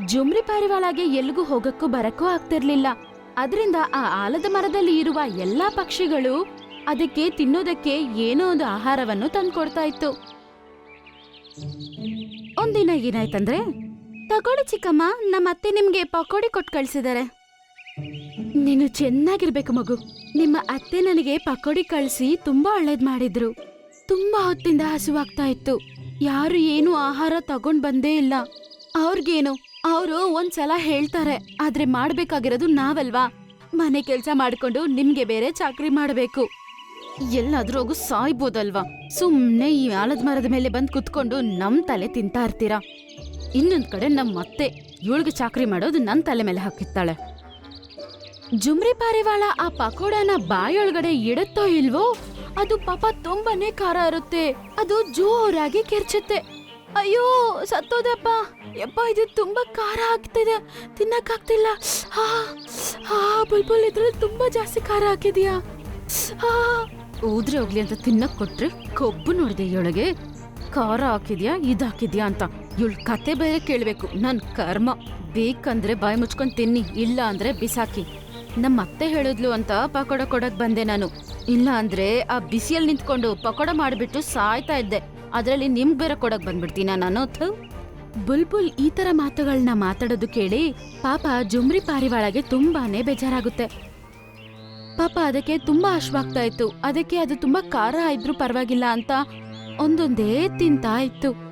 ಜುಮ್ರಿ ಪಾರಿವಾಳಗೆ ಎಲ್ಲಿಗೂ ಹೋಗಕ್ಕೂ ಬರಕ್ಕೂ ಆಗ್ತಿರ್ಲಿಲ್ಲ. ಅದರಿಂದ ಆ ಆಲದ ಮರದಲ್ಲಿ ಇರುವ ಎಲ್ಲಾ ಪಕ್ಷಿಗಳು ಅದಕ್ಕೆ ತಿನ್ನೋದಕ್ಕೆ ಏನೋ ಒಂದು ಆಹಾರವನ್ನು ತಂದ್ಕೊಡ್ತಾ ಇತ್ತು. ಒಂದಿನ ಏನಾಯ್ತಂದ್ರೆ, ತಗೊಳ್ಳಿ ಚಿಕ್ಕಮ್ಮ, ನಮ್ಮತ್ತೆ ನಿಮ್ಗೆ ಪಕೋಡಿ ಕೊಟ್ಟು ಕಳ್ಸಿದಾರೆ. ನೀನು ಚೆನ್ನಾಗಿರ್ಬೇಕು ಮಗು. ನಿಮ್ಮ ಅತ್ತೆ ನನಗೆ ಪಕೋಡಿ ಕಳ್ಸಿ ತುಂಬಾ ಒಳ್ಳೇದ್ ಮಾಡಿದ್ರು. ತುಂಬಾ ಹೊತ್ತಿಂದ ಹಸುವಾಗ್ತಾ ಇತ್ತು. ಯಾರು ಏನು ಆಹಾರ ತಗೊಂಡ್ ಬಂದೇ ಇಲ್ಲ. ಅವ್ರಿಗೇನು, ಅವರು ಒಂದ್ಸಲ ಹೇಳ್ತಾರೆ, ಆದ್ರೆ ಮಾಡ್ಬೇಕಾಗಿರೋದು ನಾವಲ್ವಾ? ಮನೆ ಕೆಲ್ಸ ಮಾಡ್ಕೊಂಡು ನಿಮ್ಗೆ ಬೇರೆ ಚಾಕ್ರಿ ಮಾಡ್ಬೇಕು. ಎಲ್ಲಾದ್ರೂ ಹೋಗು ಸಾಯ್ಬೋದಲ್ವಾ? ಸುಮ್ನೆ ಈ ಆಲದ ಮರದ ಮೇಲೆ ಬಂದ್ ಕುತ್ಕೊಂಡು ನಮ್ ತಲೆ ತಿಂತಾ ಇರ್ತೀರಾ. ಇನ್ನೊಂದ್ ಕಡೆ ನಮ್ಮತ್ತೆ ಇವಳಿಗೆ ಚಾಕ್ರಿ ಮಾಡೋದು ನನ್ ತಲೆ ಮೇಲೆ ಹಾಕಿತ್ತಾಳೆ. ಜುಮ್ರಿ ಪಾರಿವಾಳ ಆ ಪಕೋಡನ ಬಾಯೊಳಗಡೆ ಇಡುತ್ತೋ ಇಲ್ವೋ, ಅದು ಪಾಪ ತುಂಬಾನೇ ಖಾರ ಇರುತ್ತೆ. ಅದು ಜೋರಾಗಿ ಕೆರ್ಚುತ್ತೆ. ಅಯ್ಯೋ ಸತ್ತೋದಪ್ಪ, ಯಪ್ಪ ಇದು ತುಂಬಾ ಖಾರ ಆಗ್ತಿದೆ, ತಿನ್ನಕ್ಕಾಗ್ತಿಲ್ಲ. ಬುಲ್ಬುಲ್ ಇದ್ರಲ್ಲಿ ತುಂಬಾ ಜಾಸ್ತಿ ಖಾರ ಹಾಕಿದ್ಯಾ? ಊದ್ರೆ ಹೋಗ್ಲಿ ಅಂತ ತಿನ್ನಕ್ ಕೊಟ್ರೆ ಕೊಬ್ಬು ನೋಡಿದೆ ಇವಳಿಗೆ. ಖಾರ ಹಾಕಿದ್ಯಾ, ಇದ್ ಹಾಕಿದ್ಯಾ ಅಂತ. ಇವಳ ಕತೆ ಬೇರೆ ಕೇಳ್ಬೇಕು. ನನ್ ಕರ್ಮ. ಬೇಕಂದ್ರೆ ಬಾಯಿ ಮುಚ್ಕೊಂಡ್ ತಿನ್ನಿ, ಇಲ್ಲ ಅಂದ್ರೆ ಬಿಸಾಕಿ. ನಮ್ಮ ಅತ್ತೆ ಹೇಳಿದ್ಲು ಅಂತ ಪಕೋಡ ಕೊಡಕ್ ಬಂದೆ ನಾನು. ಇಲ್ಲ ಅಂದ್ರೆ ಆ ಬಿಸಿಯಲ್ಲಿ ನಿಂತ್ಕೊಂಡು ಪಕೋಡ ಮಾಡ್ಬಿಟ್ಟು ಸಾಯ್ತಾ ಇದ್ದೆ. ಅದ್ರಲ್ಲಿ ನಿಮ್ಗ್ ಬೇರೆ ಕೊಡಕ್ ಬಂದ್ಬಿಡ್ತೀನ ನಾನು. ಬುಲ್ಬುಲ್ ಈ ತರ ಮಾತುಗಳನ್ನ ಮಾತಾಡೋದು ಕೇಳಿ ಪಾಪ ಜುಮ್ರಿ ಪಾರಿವಾಳಗೆ ತುಂಬಾನೇ ಬೇಜಾರಾಗುತ್ತೆ. ಪಾಪ ಅದಕ್ಕೆ ತುಂಬಾ ಹಶ್ವಾಗ್ತಾ ಇತ್ತು. ಅದಕ್ಕೆ ಅದು ತುಂಬಾ ಖಾರ ಇದ್ರೂ ಪರವಾಗಿಲ್ಲ ಅಂತ ಒಂದೊಂದೇ ತಿಂತಾ ಇತ್ತು.